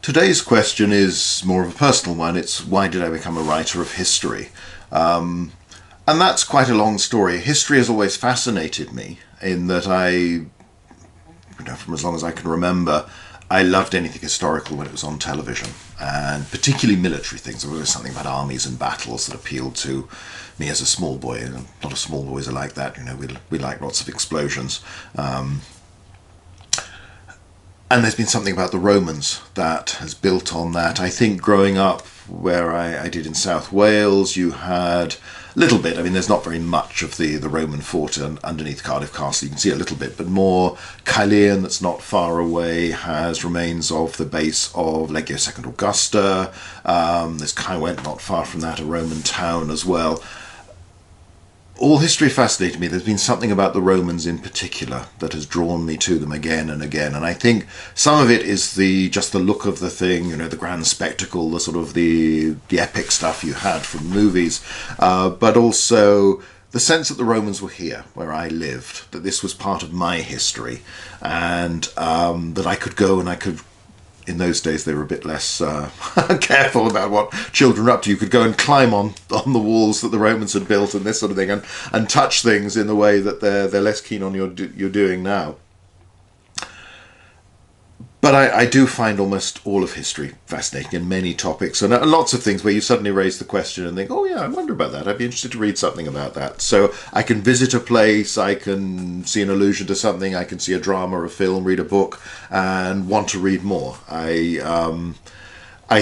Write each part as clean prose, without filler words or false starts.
Today's question is more of a personal one. It's why did I become a writer of history? And that's quite a long story. History has always fascinated me in that from as long as I can remember, I loved anything historical when it was on television, and particularly military things. There was always something about armies and battles that appealed to me as a small boy. And a lot of small boys are like that. We like lots of explosions. And there's been something about the Romans that has built on that. I think growing up where I did in South Wales, you had a little bit. I mean, there's not very much of the Roman fort underneath Cardiff Castle. You can see a little bit, but more Caerleon, that's not far away, has remains of the base of Legio II Augusta. There's Caerwent, not far from that, a Roman town as well. All history fascinated me. There's been something about the Romans in particular that has drawn me to them again and again. And I think some of it is just the look of the thing, the grand spectacle, the sort of the epic stuff you had from movies, but also the sense that the Romans were here, where I lived, that this was part of my history, and that I could go and I could. In those days, they were a bit less careful about what children were up to. You could go and climb on the walls that the Romans had built and this sort of thing, and touch things in the way that they're less keen on you're doing now. But I do find almost all of history fascinating in many topics, and lots of things where you suddenly raise the question and think, oh yeah, I wonder about that. I'd be interested to read something about that. So I can visit a place, I can see an allusion to something, I can see a drama, a film, read a book, and want to read more. I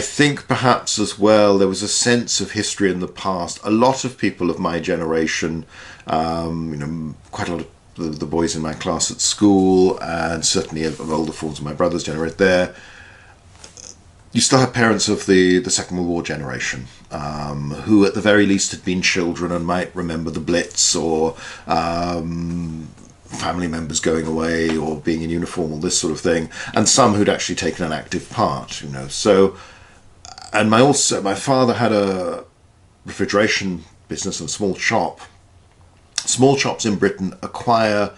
think perhaps as well there was a sense of history in the past. A lot of people of my generation, quite a lot of the boys in my class at school, and certainly of older forms of my brother's generation, you still have parents of the Second World War generation, who at the very least had been children and might remember the Blitz, or family members going away or being in uniform, all this sort of thing, and some who'd actually taken an active part, So, and my father had a refrigeration business and a small shop. Small shops in Britain acquire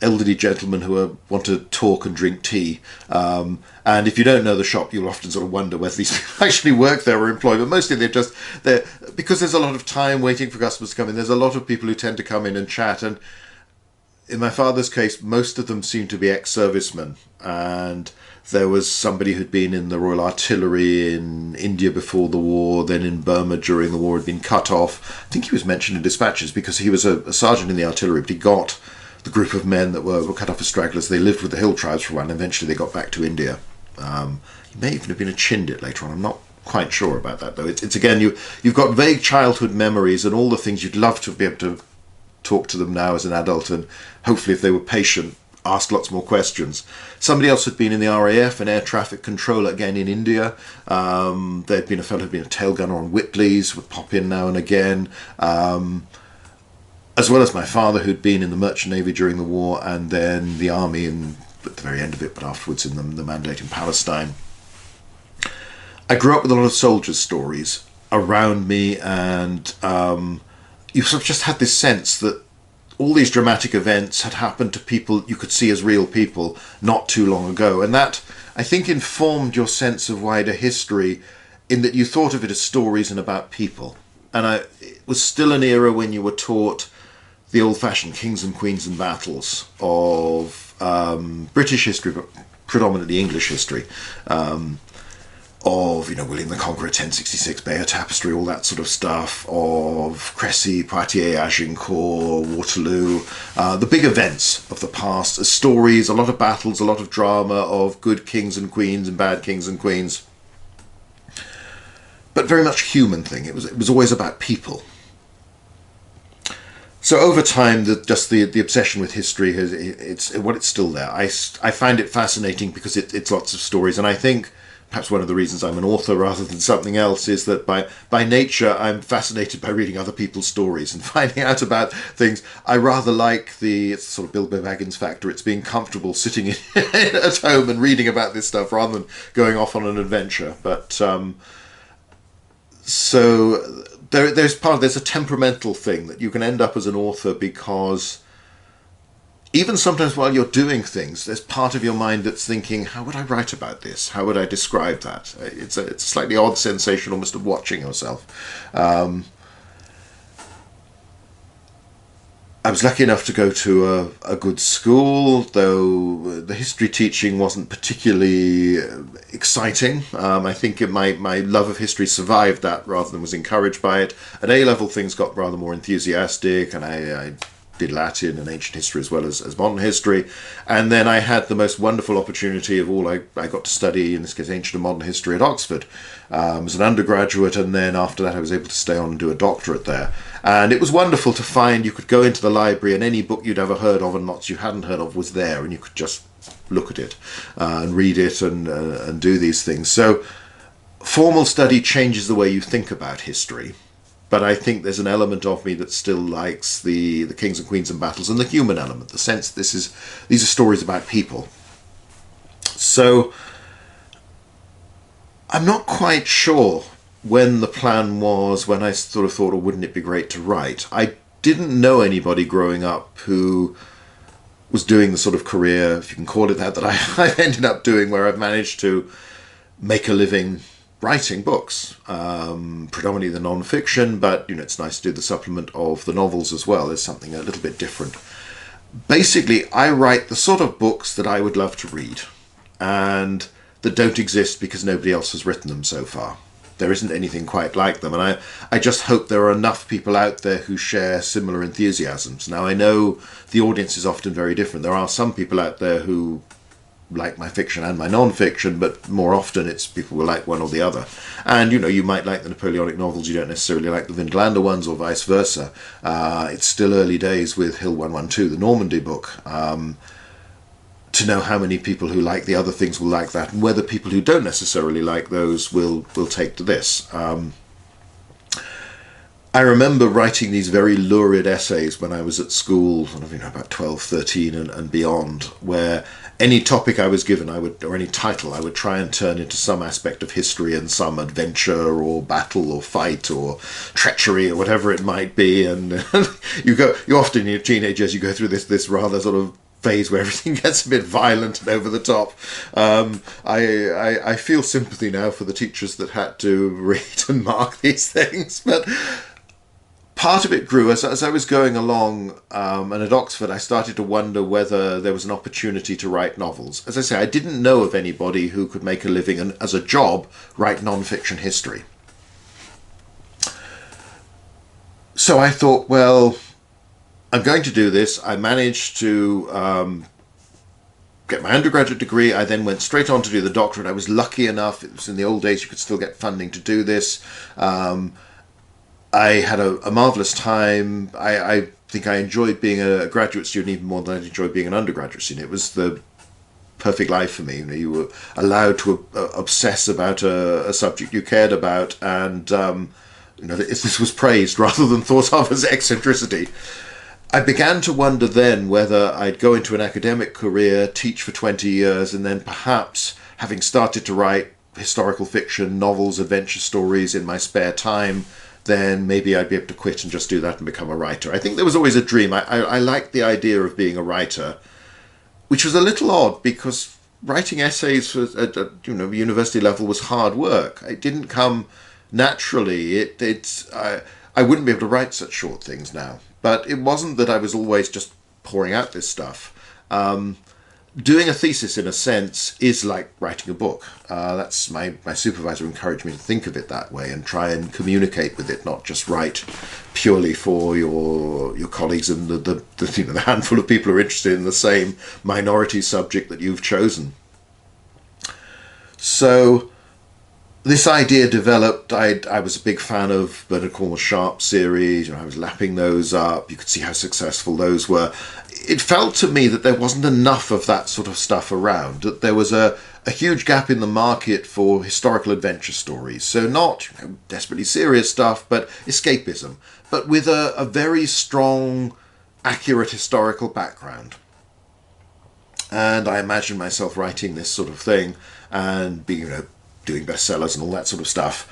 elderly gentlemen who want to talk and drink tea. And if you don't know the shop, you'll often sort of wonder whether these people actually work there or employed. But mostly they're because there's a lot of time waiting for customers to come in. There's a lot of people who tend to come in and chat. And in my father's case, most of them seem to be ex-servicemen. And there was somebody who'd been in the Royal Artillery in India before the war, then in Burma during the war, had been cut off. I think he was mentioned in dispatches because he was a sergeant in the artillery, but he got the group of men that were cut off as stragglers. They lived with the hill tribes for a while, and eventually they got back to India. He may even have been a Chindit later on. I'm not quite sure about that, though. It's again, you've got vague childhood memories and all the things you'd love to be able to talk to them now as an adult, and hopefully if they were patient, ask lots more questions. Somebody else had been in the RAF, an air traffic controller, again in India. There'd been a fellow who'd been a tail gunner on Whitleys, would pop in now and again. As well as my father, who'd been in the Merchant Navy during the war, and then the army at the very end of it, but afterwards in the Mandate in Palestine. I grew up with a lot of soldiers' stories around me, and you sort of just had this sense that all these dramatic events had happened to people you could see as real people not too long ago. And that, I think, informed your sense of wider history in that you thought of it as stories and about people. And it was still an era when you were taught the old-fashioned kings and queens and battles of British history, but predominantly English history. Of William the Conqueror, 1066, Bayeux Tapestry, all that sort of stuff, of Crecy, Poitiers, Agincourt, Waterloo, the big events of the past, as stories, a lot of battles, a lot of drama of good kings and queens and bad kings and queens, but very much human thing. It was always about people. So over time, the obsession with history it's still there. I find it fascinating because it's lots of stories, and I think perhaps one of the reasons I'm an author rather than something else is that by nature I'm fascinated by reading other people's stories and finding out about things. I rather like it's sort of Bilbo Baggins factor. It's being comfortable sitting at home and reading about this stuff rather than going off on an adventure. But so there's a temperamental thing that you can end up as an author because even sometimes while you're doing things, there's part of your mind that's thinking, how would I write about this? How would I describe that? It's a slightly odd sensation almost of watching yourself. I was lucky enough to go to a good school, though the history teaching wasn't particularly exciting. I think my love of history survived that rather than was encouraged by it. At A-level, things got rather more enthusiastic, and I did Latin and ancient history as well as modern history. And then I had the most wonderful opportunity of all. I got to study, in this case, ancient and modern history at Oxford as an undergraduate, and then after that I was able to stay on and do a doctorate there. And it was wonderful to find you could go into the library and any book you'd ever heard of and lots you hadn't heard of was there, and you could just look at it and read it and do these things. So formal study changes the way you think about history. But I think there's an element of me that still likes the kings and queens and battles and the human element, the sense these are stories about people. So I'm not quite sure when the plan was, when I sort of thought, oh, wouldn't it be great to write? I didn't know anybody growing up who was doing the sort of career, if you can call it that, that I've ended up doing, where I've managed to make a living writing books, predominantly the non-fiction, but it's nice to do the supplement of the novels as well. There's something a little bit different. Basically, I write the sort of books that I would love to read and that don't exist because nobody else has written them so far. There isn't anything quite like them, and I just hope there are enough people out there who share similar enthusiasms. Now, I know the audience is often very different. There are some people out there who like my fiction and my non-fiction, but more often it's people who like one or the other. And you might like the Napoleonic novels, you don't necessarily like the Wendlander ones, or vice versa. It's still early days with Hill 112, the Normandy book, to know how many people who like the other things will like that, and whether people who don't necessarily like those will take to this. I remember writing these very lurid essays when I was at school, about 12, 13 and beyond, where any topic I was given, or any title, I would try and turn into some aspect of history and some adventure or battle or fight or treachery or whatever it might be. And you often in your teenagers, you go through this rather sort of phase where everything gets a bit violent and over the top. I feel sympathy now for the teachers that had to read and mark these things, but part of it grew as I was going along, and at Oxford I started to wonder whether there was an opportunity to write novels. As I say, I didn't know of anybody who could make a living and, as a job, write non-fiction history. So I thought, well, I'm going to do this. I managed to get my undergraduate degree. I then went straight on to do the doctorate. I was lucky enough, it was in the old days, you could still get funding to do this. I had a marvellous time. I think I enjoyed being a graduate student even more than I enjoyed being an undergraduate student. It was the perfect life for me. You were allowed to obsess about a subject you cared about, and this was praised rather than thought of as eccentricity. I began to wonder then whether I'd go into an academic career, teach for 20 years, and then perhaps, having started to write historical fiction, novels, adventure stories in my spare time, then maybe I'd be able to quit and just do that and become a writer. I think there was always a dream. I liked the idea of being a writer, which was a little odd because writing essays at university level was hard work. It didn't come naturally. I wouldn't be able to write such short things now. But it wasn't that I was always just pouring out this stuff. Doing a thesis, in a sense, is like writing a book. That's my supervisor encouraged me to think of it that way and try and communicate with it, not just write purely for your colleagues and the handful of people who are interested in the same minority subject that you've chosen. So this idea developed. I was a big fan of Bernard Cornwell Sharp series. I was lapping those up. You could see how successful those were. It felt to me that there wasn't enough of that sort of stuff around, that there was a huge gap in the market for historical adventure stories. So not desperately serious stuff, but escapism, but with a very strong, accurate historical background. And I imagined myself writing this sort of thing and being, doing bestsellers and all that sort of stuff.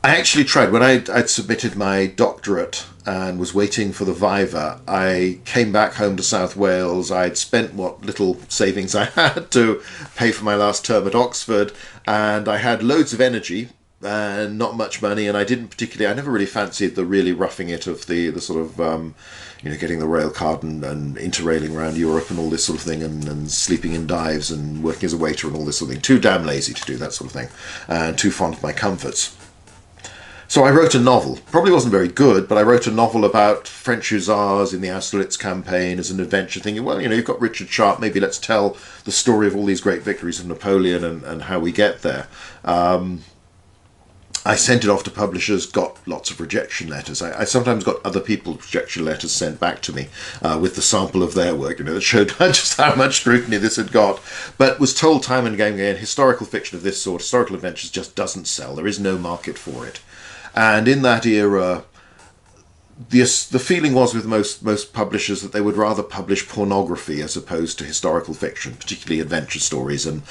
I actually tried when I'd submitted my doctorate and was waiting for the Viva. I came back home to South Wales. I'd spent what little savings I had to pay for my last term at Oxford, and I had loads of energy and not much money. And I didn't particularly, I never really fancied the really roughing it of the sort of getting the rail card and interrailing around Europe and all this sort of thing, and sleeping in dives and working as a waiter and all this sort of thing. Too damn lazy to do that sort of thing, and too fond of my comforts. So I wrote a novel. Probably wasn't very good, but I wrote a novel about French hussars in the Austerlitz campaign as an adventure, thinking, well, you've got Richard Sharp, maybe let's tell the story of all these great victories of Napoleon and how we get there. I sent it off to publishers, got lots of rejection letters. I sometimes got other people's rejection letters sent back to me with the sample of their work, that showed just how much scrutiny this had got. But was told time and again, historical fiction of this sort, historical adventures just doesn't sell. There is no market for it. And in that era, the feeling was with most publishers that they would rather publish pornography as opposed to historical fiction, particularly adventure stories, and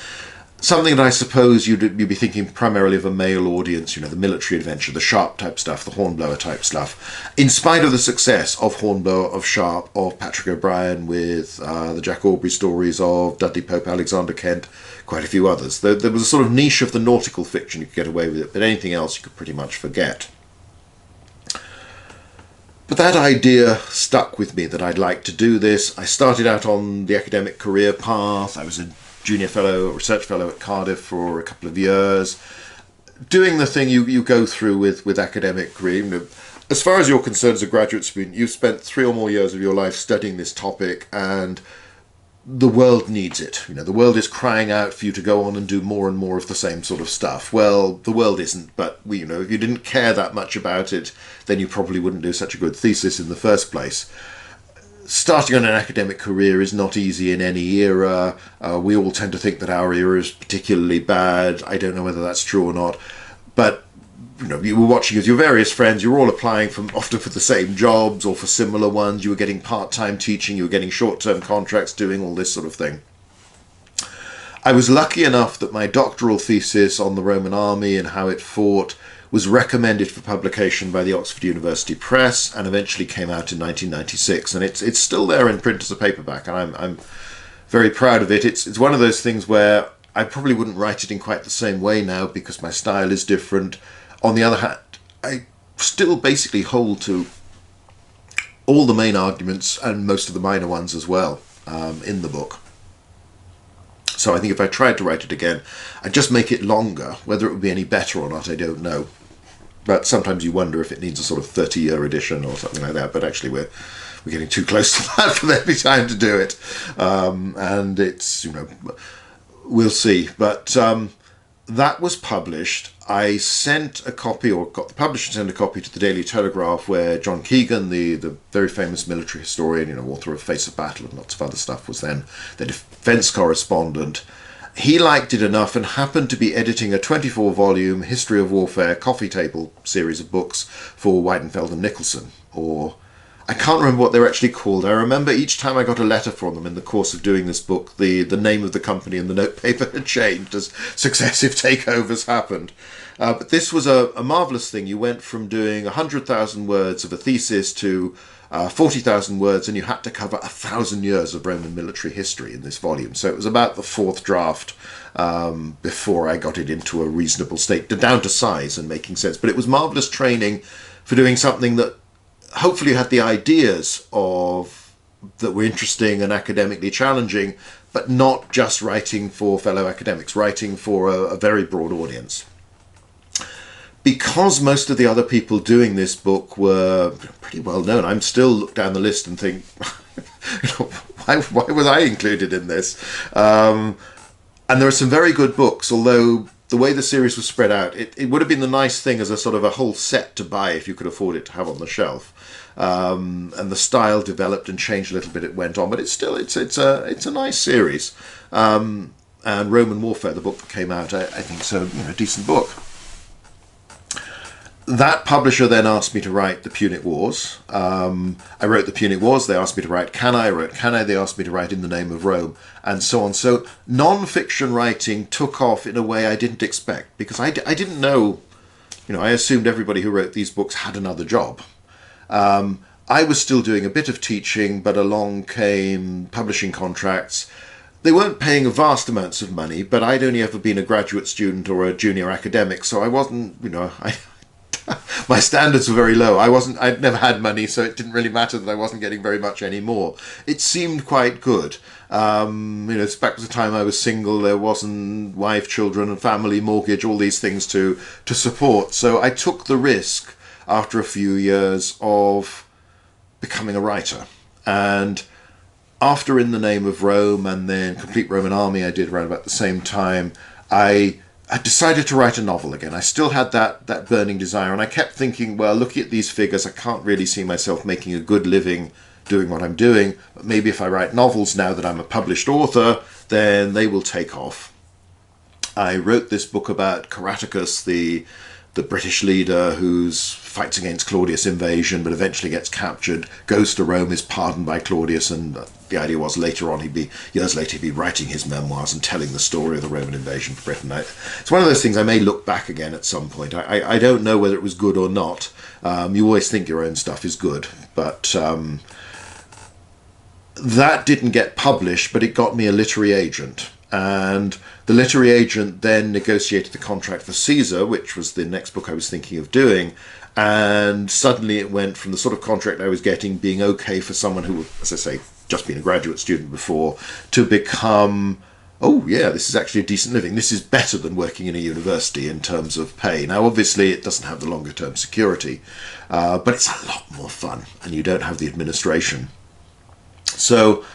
something that I suppose you'd be thinking primarily of a male audience, the military adventure, the Sharp type stuff, the Hornblower type stuff. In spite of the success of Hornblower, of Sharp, of Patrick O'Brian with the Jack Aubrey stories, of Dudley Pope, Alexander Kent, quite a few others. There was a sort of niche of the nautical fiction you could get away with it, but anything else you could pretty much forget. But that idea stuck with me that I'd like to do this. I started out on the academic career path. I was a junior fellow, research fellow at Cardiff for a couple of years, doing the thing you go through with academic career. As far as you're concerned as a graduate student, you've spent 3 or more years of your life studying this topic, and the world needs it. The world is crying out for you to go on and do more and more of the same sort of stuff. Well, the world isn't, but if you didn't care that much about it, then you probably wouldn't do such a good thesis in the first place. Starting on an academic career is not easy in any era. We all tend to think that our era is particularly bad. I don't know whether that's true or not, but you were watching as your various friends, you were all applying often for the same jobs or for similar ones. You were getting part-time teaching, you were getting short-term contracts, doing all this sort of thing. I was lucky enough that my doctoral thesis on the Roman army and how it fought was recommended for publication by the Oxford University Press and eventually came out in 1996. And it's still there in print as a paperback, and I'm very proud of it. It's one of those things where I probably wouldn't write it in quite the same way now because my style is different. On the other hand, I still basically hold to all the main arguments and most of the minor ones as well in the book. So I think if I tried to write it again, I'd just make it longer. Whether it would be any better or not, I don't know. But sometimes you wonder if it needs a sort of 30-year edition or something like that. But actually, we're getting too close to that for there to be time to do it. And it's, we'll see. But that was published. I sent a copy, or got the publisher to send a copy to the Daily Telegraph, where John Keegan, the very famous military historian, author of Face of Battle and lots of other stuff, was then the defence correspondent. He liked it enough and happened to be editing a 24-volume History of Warfare coffee table series of books for Weidenfeld and Nicholson, or I can't remember what they're actually called. I remember each time I got a letter from them in the course of doing this book, the name of the company and the notepaper had changed as successive takeovers happened. But this was a marvellous thing. You went from doing 100,000 words of a thesis to 40,000 words, and you had to cover 1,000 years of Roman military history in this volume. So it was about the 4th draft before I got it into a reasonable state, down to size and making sense. But it was marvellous training for doing something that hopefully had the ideas of that were interesting and academically challenging, but not just writing for fellow academics, writing for a very broad audience. Because most of the other people doing this book were pretty well known, I'm still look down the list and think, why was I included in this? And there are some very good books, although the way the series was spread out, it would have been the nice thing as a sort of a whole set to buy if you could afford it to have on the shelf. And the style developed and changed a little bit. It went on, but it's a nice series. And Roman Warfare, the book that came out, I think so, a decent book. That publisher then asked me to write the Punic Wars. I wrote the Punic Wars. They asked me to write Cannae. I wrote Cannae. They asked me to write In the Name of Rome, and so on. So non-fiction writing took off in a way I didn't expect, because I didn't know I assumed everybody who wrote these books had another job. I was still doing a bit of teaching, but along came publishing contracts. They weren't paying vast amounts of money, but I'd only ever been a graduate student or a junior academic, so I wasn't, my standards were very low. I'd never had money, so it didn't really matter that I wasn't getting very much anymore. It seemed quite good. It's back to the time I was single, there wasn't wife, children and family, mortgage, all these things to support. So I took the risk after a few years of becoming a writer. And after In the Name of Rome and then Complete Roman Army I did around about the same time, I decided to write a novel again. I still had that burning desire, and I kept thinking, well, looking at these figures, I can't really see myself making a good living doing what I'm doing, but maybe if I write novels now that I'm a published author, then they will take off. I wrote this book about Caratacus, the British leader who's fights against Claudius' invasion, but eventually gets captured, goes to Rome, is pardoned by Claudius, and the idea was later on, years later, he'd be writing his memoirs and telling the story of the Roman invasion for Britain. It's one of those things I may look back again at some point. I don't know whether it was good or not. You always think your own stuff is good, but that didn't get published, but it got me a literary agent. And the literary agent then negotiated the contract for Caesar, which was the next book I was thinking of doing. And suddenly it went from the sort of contract I was getting being okay for someone who, as I say, just been a graduate student before, to become, oh yeah, this is actually a decent living. This is better than working in a university in terms of pay. Now, obviously, it doesn't have the longer term security, but it's a lot more fun, and you don't have the administration. So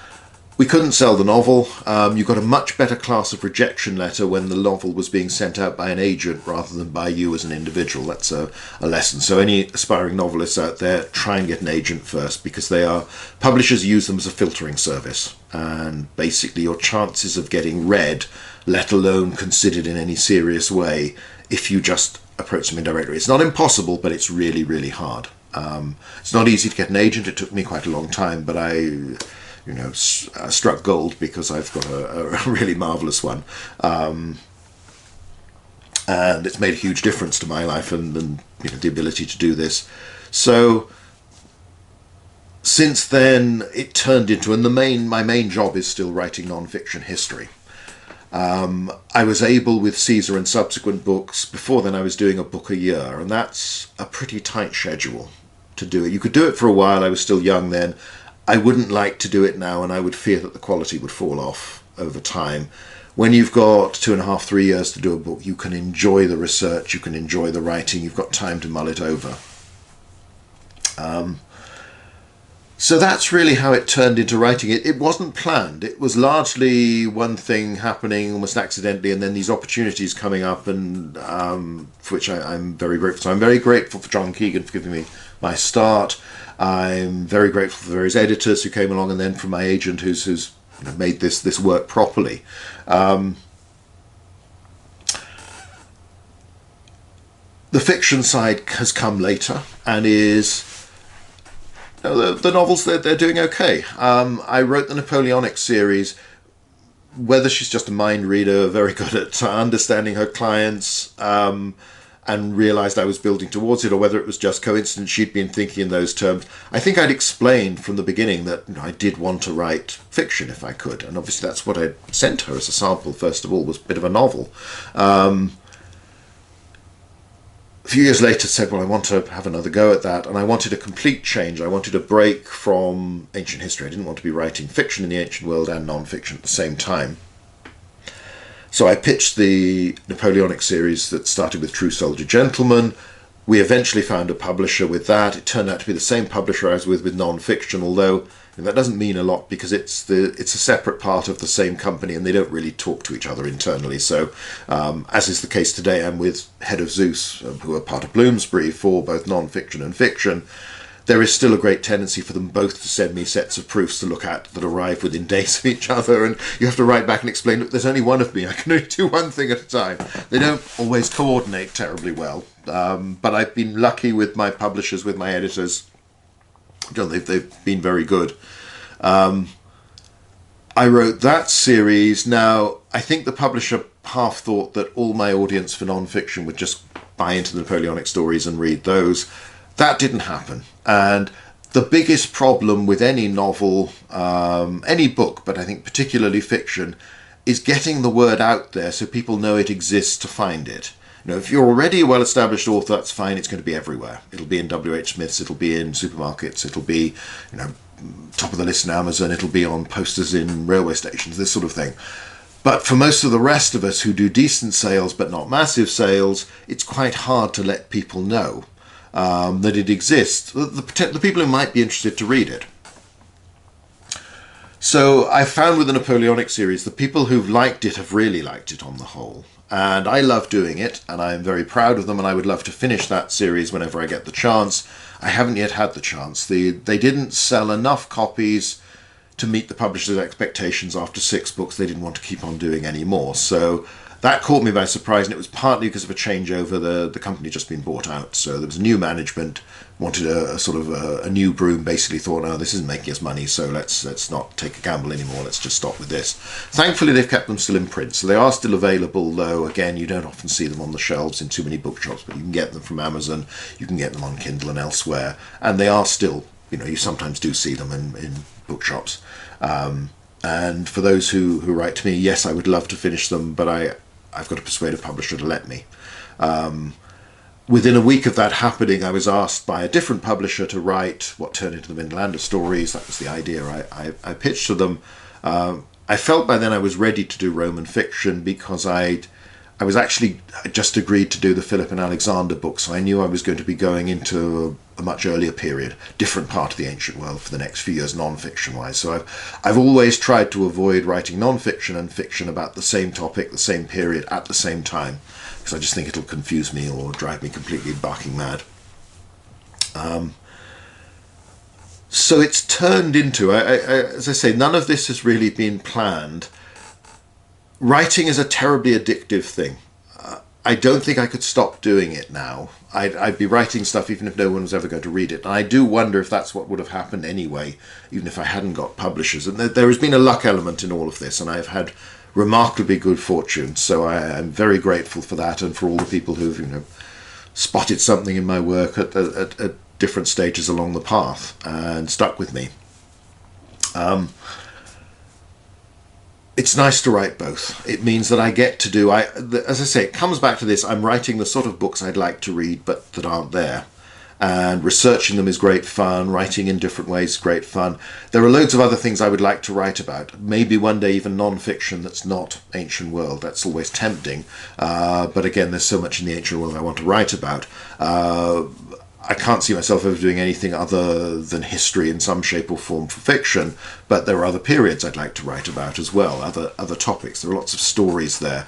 we couldn't sell the novel. You got a much better class of rejection letter when the novel was being sent out by an agent rather than by you as an individual. That's a lesson. So any aspiring novelists out there, try and get an agent first, because publishers use them as a filtering service. And basically your chances of getting read, let alone considered in any serious way, if you just approach them indirectly. It's not impossible, but it's really, really hard. It's not easy to get an agent. It took me quite a long time, but I struck gold because I've got a really marvellous one. And it's made a huge difference to my life and the ability to do this. So since then, it turned into, and my main job is still writing non-fiction history. I was able, with Caesar and subsequent books, before then I was doing a book a year, and that's a pretty tight schedule to do it. You could do it for a while. I was still young then. I wouldn't like to do it now, and I would fear that the quality would fall off over time. When you've got 2.5, 3 years to do a book, you can enjoy the research, you can enjoy the writing, you've got time to mull it over. So that's really how it turned into writing. It wasn't planned. It was largely one thing happening almost accidentally, and then these opportunities coming up, and for which I'm very grateful. So I'm very grateful for John Keegan for giving me my start. I'm very grateful for the various editors who came along, and then for my agent who's made this work properly. The fiction side has come later and is... The novels, they're doing okay. I wrote the Napoleonic series. Whether she's just a mind reader, very good at understanding her clients, and realised I was building towards it, or whether it was just coincidence she'd been thinking in those terms. I think I'd explained from the beginning that I did want to write fiction if I could, and obviously that's what I sent her as a sample, first of all, was a bit of a novel. A few years later said, well, I want to have another go at that, and I wanted a complete change. I wanted a break from ancient history. I didn't want to be writing fiction in the ancient world and non-fiction at the same time. So I pitched the Napoleonic series that started with True Soldier Gentleman. We eventually found a publisher with that. It turned out to be the same publisher I was with non-fiction, although that doesn't mean a lot because it's a separate part of the same company and they don't really talk to each other internally. So, as is the case today, I'm with Head of Zeus, who are part of Bloomsbury, for both non-fiction and fiction. There is still a great tendency for them both to send me sets of proofs to look at that arrive within days of each other, and you have to write back and explain, look, there's only one of me, I can only do one thing at a time. They don't always coordinate terribly well, but I've been lucky with my publishers, with my editors. They've been very good. I wrote that series. Now, I think the publisher half thought that all my audience for non-fiction would just buy into the Napoleonic stories and read those. That didn't happen. And the biggest problem with any novel, any book, but I think particularly fiction, is getting the word out there so people know it exists to find it. You know, if you're already a well-established author, that's fine. It's going to be everywhere. It'll be in W.H. Smith's. It'll be in supermarkets. It'll be, you know, top of the list in Amazon. It'll be on posters in railway stations. This sort of thing. But for most of the rest of us who do decent sales but not massive sales, it's quite hard to let people know that it exists. The people who might be interested to read it. So I found with the Napoleonic series, the people who've liked it have really liked it on the whole. And I love doing it, and I'm very proud of them, and I would love to finish that series whenever I get the chance. I haven't yet had the chance. They didn't sell enough copies to meet the publisher's expectations after 6 books. They didn't want to keep on doing any more. So that caught me by surprise, and it was partly because of a changeover. The company had just been bought out, so there was new management, wanted a sort of a new broom, basically thought, oh, this isn't making us money, so let's not take a gamble anymore, let's just stop with this. Thankfully, they've kept them still in print, so they are still available, though, again, you don't often see them on the shelves in too many bookshops, but you can get them from Amazon, you can get them on Kindle and elsewhere, and they are still, you know, you sometimes do see them in bookshops. And for those who write to me, yes, I would love to finish them, but I've got to persuade a publisher to let me. Within a week of that happening, I was asked by a different publisher to write what turned into the Vinland stories. That was the idea I pitched to them. I felt by then I was ready to do Roman fiction because I just agreed to do the Philip and Alexander book, so I knew I was going to be going into a much earlier period, different part of the ancient world for the next few years, non-fiction wise. So I've always tried to avoid writing non-fiction and fiction about the same topic, the same period, at the same time, because I just think it'll confuse me or drive me completely barking mad. So it's turned into, as I say, none of this has really been planned. Writing is a terribly addictive thing. I don't think I could stop doing it now. I'd be writing stuff even if no one was ever going to read it. And I do wonder if that's what would have happened anyway, even if I hadn't got publishers. And there has been a luck element in all of this, and I've had remarkably good fortune. So I'm very grateful for that, and for all the people who've, you know, spotted something in my work at different stages along the path and stuck with me. It's nice to write both. It means that I get to do, as I say, it comes back to this, I'm writing the sort of books I'd like to read but that aren't there. And researching them is great fun, writing in different ways is great fun. There are loads of other things I would like to write about. Maybe one day even non-fiction that's not ancient world. That's always tempting. But again, there's so much in the ancient world I want to write about. I can't see myself ever doing anything other than history in some shape or form for fiction, but there are other periods I'd like to write about as well, other topics. There are lots of stories there.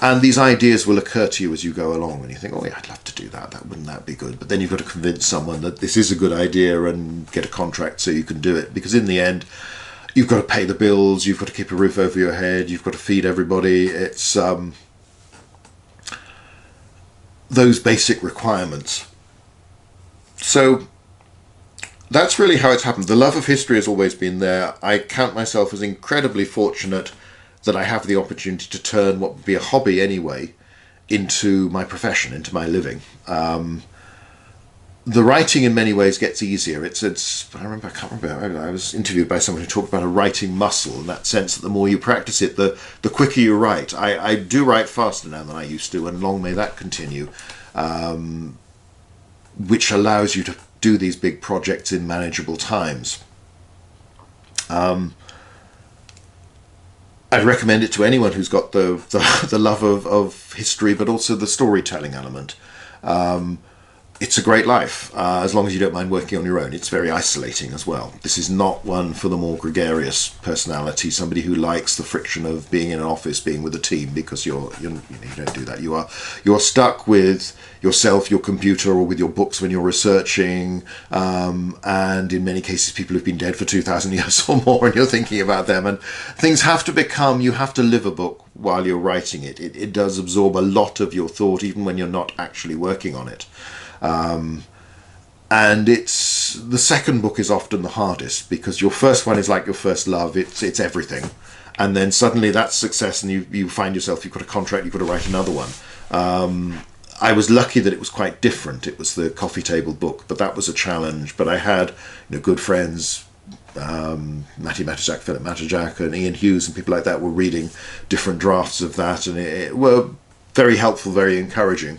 And these ideas will occur to you as you go along, and you think, oh yeah, I'd love to do that, wouldn't that be good? But then you've got to convince someone that this is a good idea and get a contract so you can do it, because in the end, you've got to pay the bills, you've got to keep a roof over your head, you've got to feed everybody. It's those basic requirements. So that's really how it's happened. The love of history has always been there. I count myself as incredibly fortunate that I have the opportunity to turn what would be a hobby anyway into my profession, into my living. The writing in many ways gets easier. I can't remember, I was interviewed by someone who talked about a writing muscle, in that sense that the more you practice it, the quicker you write. I do write faster now than I used to, and long may that continue. Which allows you to do these big projects in manageable times. I'd recommend it to anyone who's got the love of history, but also the storytelling element. It's a great life, as long as you don't mind working on your own. It's very isolating as well. This is not one for the more gregarious personality, somebody who likes the friction of being in an office, being with a team, because you don't do that. You're stuck with yourself, your computer, or with your books when you're researching, and in many cases people have been dead for 2,000 years or more, and you're thinking about them, and things have to become, you have to live a book while you're writing it. It does absorb a lot of your thought, even when you're not actually working on it. And it's the second book is often the hardest, because your first one is like your first love. It's everything, and then suddenly that's success, and you find yourself, you've got a contract, you've got to write another one. I was lucky that it was quite different. It was the coffee table book, but that was a challenge. But I had, good friends, Matty Matajak, Philip Matajak, and Ian Hughes, and people like that were reading different drafts of that, and it were very helpful, very encouraging.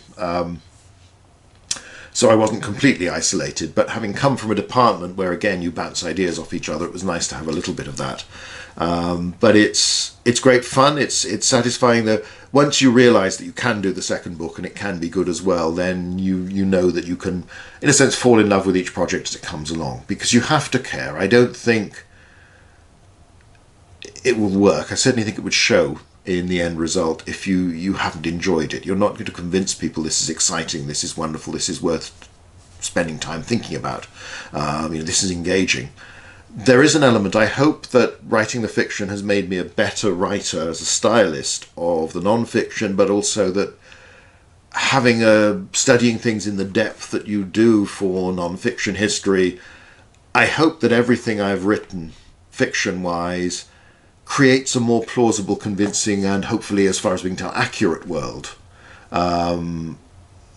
So I wasn't completely isolated, but having come from a department where, again, you bounce ideas off each other, it was nice to have a little bit of that. But it's great fun. It's satisfying that once you realise that you can do the second book and it can be good as well, then you know that you can, in a sense, fall in love with each project as it comes along, because you have to care. I don't think it will work. I certainly think it would show in the end result if you haven't enjoyed it. You're not going to convince people this is exciting, this is wonderful, this is worth spending time thinking about. This is engaging. There is an element, I hope that writing the fiction has made me a better writer as a stylist of the non-fiction, but also that studying things in the depth that you do for non-fiction history, I hope that everything I've written fiction-wise creates a more plausible, convincing, and hopefully, as far as we can tell, accurate world than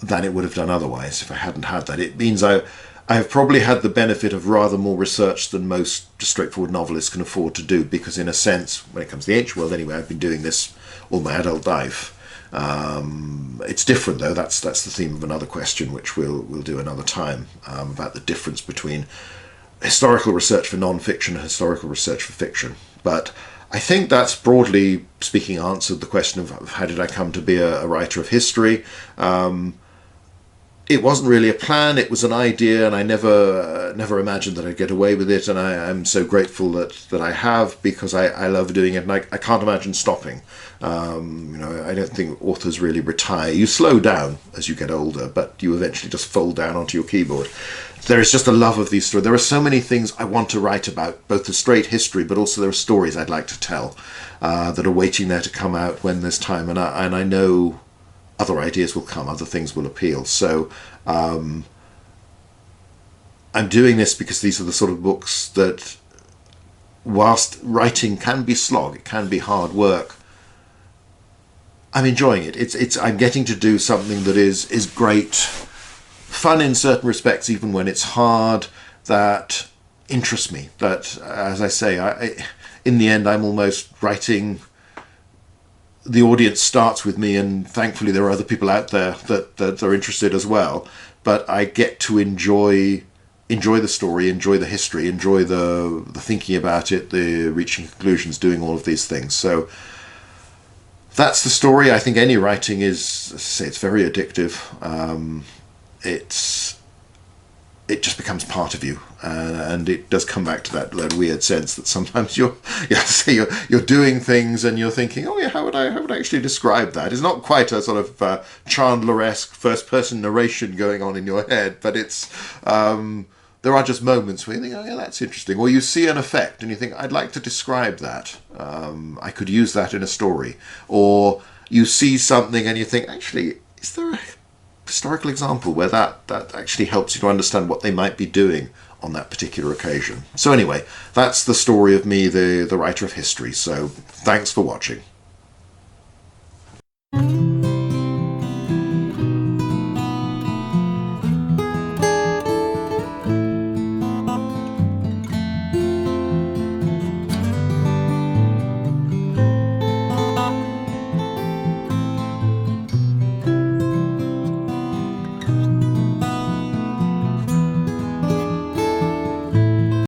it would have done otherwise if I hadn't had that. It means I have probably had the benefit of rather more research than most straightforward novelists can afford to do, because in a sense, when it comes to the ancient world anyway, I've been doing this all my adult life. It's different though. That's the theme of another question, which we'll do another time, about the difference between historical research for non-fiction and historical research for fiction. But I think that's, broadly speaking, answered the question of how did I come to be a writer of history. It wasn't really a plan, it was an idea, and I never imagined that I'd get away with it, and I'm so grateful that I have, because I love doing it, and I can't imagine stopping. I don't think authors really retire. You slow down as you get older, but you eventually just fold down onto your keyboard. There is just a love of these stories. There are so many things I want to write about, both the straight history, but also there are stories I'd like to tell that are waiting there to come out when there's time, and I know other ideas will come, other things will appeal. So I'm doing this because these are the sort of books that, whilst writing can be slog, it can be hard work, I'm enjoying it. I'm getting to do something that is great fun in certain respects, even when it's hard, that interests me. That, as I say, in the end, I'm almost writing. The audience starts with me, and thankfully there are other people out there that are interested as well. But I get to enjoy the story, enjoy the history, enjoy the thinking about it, the reaching conclusions, doing all of these things. So that's the story. I think any writing is, as I say, it's very addictive. It just becomes part of you, and it does come back to that weird sense that sometimes you're doing things and you're thinking, oh yeah, how would I actually describe that? It's not quite a sort of Chandler-esque first-person narration going on in your head, but it's there are just moments where you think, oh yeah, that's interesting, or you see an effect and you think, I'd like to describe that. I could use that in a story, or you see something and you think, actually, is there a historical example where that actually helps you to understand what they might be doing on that particular occasion. So anyway, that's the story of me, the writer of history. So thanks for watching.